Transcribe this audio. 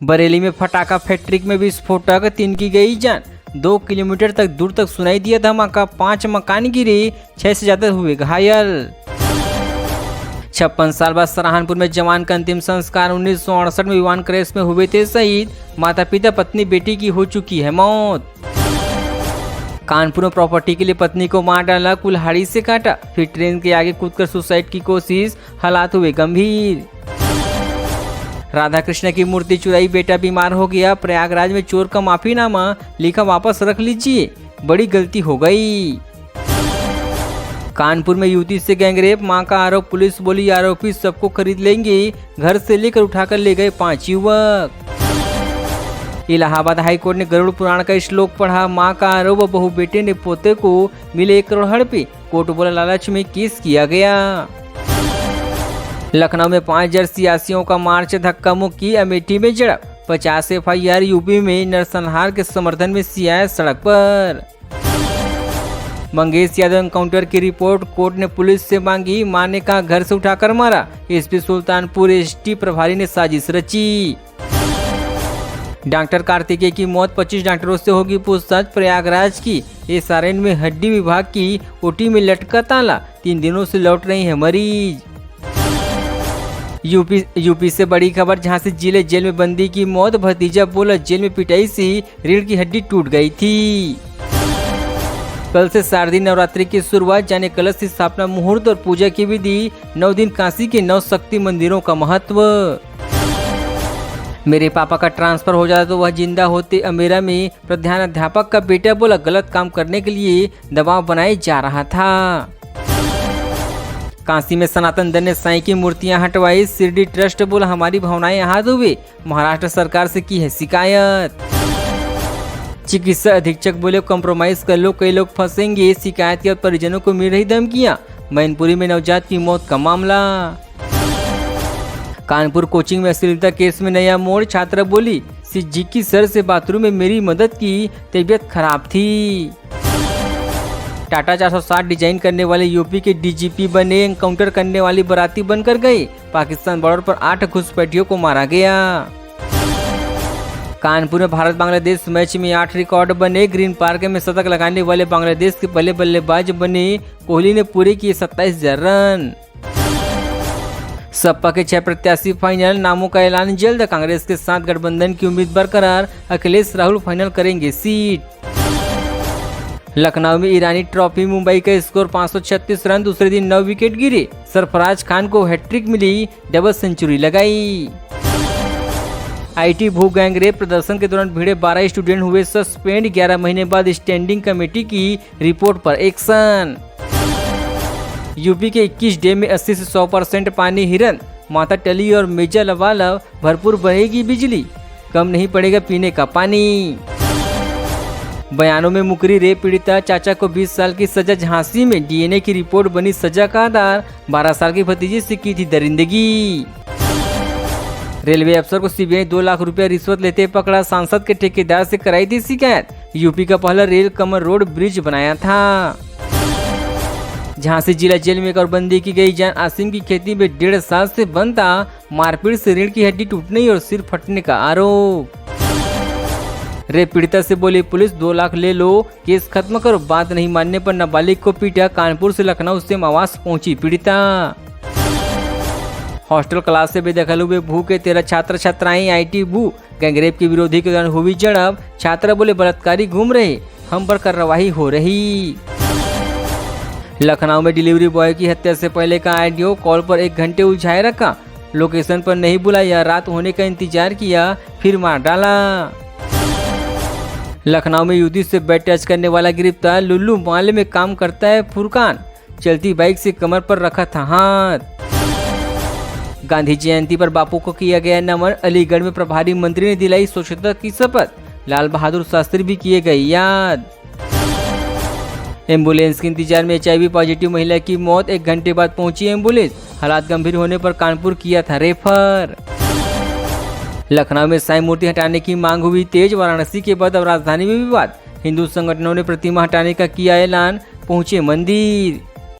बरेली में फटाका फैक्ट्री में विस्फोटक, 3 की गई जान। 2 किलोमीटर तक दूर तक सुनाई दिया धमाका, 5 मकान गिरे, 6 से ज्यादा हुए घायल। 56 साल बाद सराहनपुर में जवान का अंतिम संस्कार। 1968 में विमान क्रैश में हुए थे शहीद। माता पिता पत्नी बेटी की हो चुकी है मौत। कानपुर में प्रॉपर्टी के लिए पत्नी को मार डाला, कुल्हाड़ी से काटा, फिर ट्रेन के आगे कूदकर सुसाइड की कोशिश, हालात हुए गंभीर। राधा कृष्ण की मूर्ति चुराई, बेटा बीमार हो गया। प्रयागराज में चोर का माफीनामा लिखा, वापस रख लीजिए, बड़ी गलती हो गई। कानपुर में युवती से गैंगरेप, मां का आरोप, पुलिस बोली आरोपी सबको खरीद लेंगे। घर से लेकर उठाकर ले गए 5 युवक। इलाहाबाद हाईकोर्ट ने गरुड़ पुराण का श्लोक पढ़ा, मां का आरोप, बहू बेटे ने पोते को मिले 1 करोड़ हड़पे, कोर्ट बोला लालच में केस किया गया। लखनऊ में 5 सियासियों का मार्च, धक्का मुक्की, अमेठी में झड़प, 50 FIR। यूपी में नरसंहार के समर्थन में सियाए सड़क पर। मंगेश यादव एनकाउंटर की रिपोर्ट कोर्ट ने पुलिस से मांगी, मां ने कहा घर से उठाकर मारा। एसपी सुल्तानपुर ST प्रभारी ने साजिश रची। डॉक्टर कार्तिकेय की मौत, 25 डॉक्टरों से होगी पूछताछ। प्रयागराज की SRN में हड्डी विभाग की OT में लटका ताला, 3 दिनों से लौट रही है मरीज। यूपी से बड़ी खबर, झांसी जिले जेल में बंदी की मौत, भतीजा बोला जेल में पिटाई से रीढ़ की हड्डी टूट गई थी। कल से शारदीय नवरात्रि की शुरुआत, जाने कलश की स्थापना, मुहूर्त और पूजा की विधि। 9 दिन काशी के 9 शक्ति मंदिरों का महत्व। मेरे पापा का ट्रांसफर हो जाता तो वह जिंदा होते। अमेरा में प्रधानाध्यापक का बेटा बोला गलत काम करने के लिए दबाव बनाया जा रहा था। काशी में सनातन दल ने साईं की मूर्तियां हटवाई। शिरडी ट्रस्ट बोला हमारी भावनाएं हाथ हुए, महाराष्ट्र सरकार से की है शिकायत। चिकित्सा अधीक्षक बोले कॉम्प्रोमाइज कर लो, कई लोग फंसेंगे। शिकायत के परिजनों को मिल रही धमकियां। मैनपुरी में नवजात की मौत का मामला। कानपुर कोचिंग में अश्लीलता केस में नया मोड़, छात्रा बोली सिद्दीकी सर से बाथरूम में मेरी मदद की, तबीयत खराब थी। टाटा 460 डिजाइन करने वाले यूपी के DGP बने, एनकाउंटर करने वाली बराती बनकर गए। पाकिस्तान बॉर्डर पर 8 घुसपैठियों को मारा गया। कानपुर में भारत बांग्लादेश मैच में 8 रिकॉर्ड बने। ग्रीन पार्क में शतक लगाने वाले बांग्लादेश के पहले बल्लेबाज बने। कोहली ने पूरे किए 27,000 रन। सपा के 6 प्रत्याशी फाइनल, नामों का ऐलान जल्द। कांग्रेस के साथ गठबंधन की उम्मीद बरकरार, अखिलेश राहुल फाइनल करेंगे सीट। लखनऊ में ईरानी ट्रॉफी, मुंबई का स्कोर 536 रन। दूसरे दिन 9 विकेट गिरे। सरफराज खान को हैट्रिक मिली, डबल सेंचुरी लगाई। IT भू गैंगरेप, प्रदर्शन के दौरान भिड़े 12 स्टूडेंट हुए सस्पेंड। 11 महीने बाद स्टैंडिंग कमेटी की रिपोर्ट पर एक्शन। यूपी के 21 डैम में 80 से 100% पानी। हिरन, माता टली और मेजा लवालव, भरपूर बहेगी बिजली, कम नहीं पड़ेगा पीने का पानी। बयानों में मुकरी रेप पीड़िता, चाचा को 20 साल की सजा। झांसी में DNA की रिपोर्ट बनी सजा का आधार। 12 साल की भतीजी से की थी दरिंदगी। रेलवे अफसर को CBI 2 लाख रुपया रिश्वत लेते पकड़ा। सांसद के ठेकेदार से कराई थी शिकायत। यूपी का पहला रेल कमर रोड ब्रिज बनाया था। झांसी जिला जेल में एक और बंदी की गई जान। आसिम की खेती में 1.5 साल से बंद था। मारपीट से रीढ़ की हड्डी टूटने और सिर फटने का आरोप। रेप पीड़िता से बोली पुलिस 2 लाख ले लो, केस खत्म करो। बात नहीं मानने पर नाबालिग को पीटा। कानपुर से लखनऊ से आवास पहुंची पीड़िता। हॉस्टल क्लास से बेदखल हुए भू के 13 छात्र छात्राएं। IT भू गैंगरेप के विरोधी के दौरान हुई झड़प। छात्रा बोले बलात्कारी घूम रहे, हम पर कार्रवाई हो रही। लखनऊ में डिलीवरी बॉय की हत्या से पहले का ऑडियो कॉल पर 1 घंटे उलझाए रखा। लोकेशन पर नहीं बुलाया, रात होने का इंतजार किया, फिर मार डाला। लखनऊ में युवती से बेड टच करने वाला गिरफ्तार। लुल्लू मॉल में काम करता है फुरकान, चलती बाइक से कमर पर रखा था हाथ। गांधी जयंती पर बापू को किया गया नमन। अलीगढ़ में प्रभारी मंत्री ने दिलाई स्वच्छता की शपथ। लाल बहादुर शास्त्री भी किए गए याद। एम्बुलेंस के इंतजार में HIV पॉजिटिव महिला की मौत। 1 घंटे बाद पहुंची एम्बुलेंस। हालात गंभीर होने पर कानपुर किया था रेफर। लखनऊ में साईं मूर्ति हटाने की मांग हुई तेज। वाराणसी के बाद अब राजधानी में विवाद। हिंदू संगठनों ने प्रतिमा हटाने का किया ऐलान, पहुंचे मंदिर।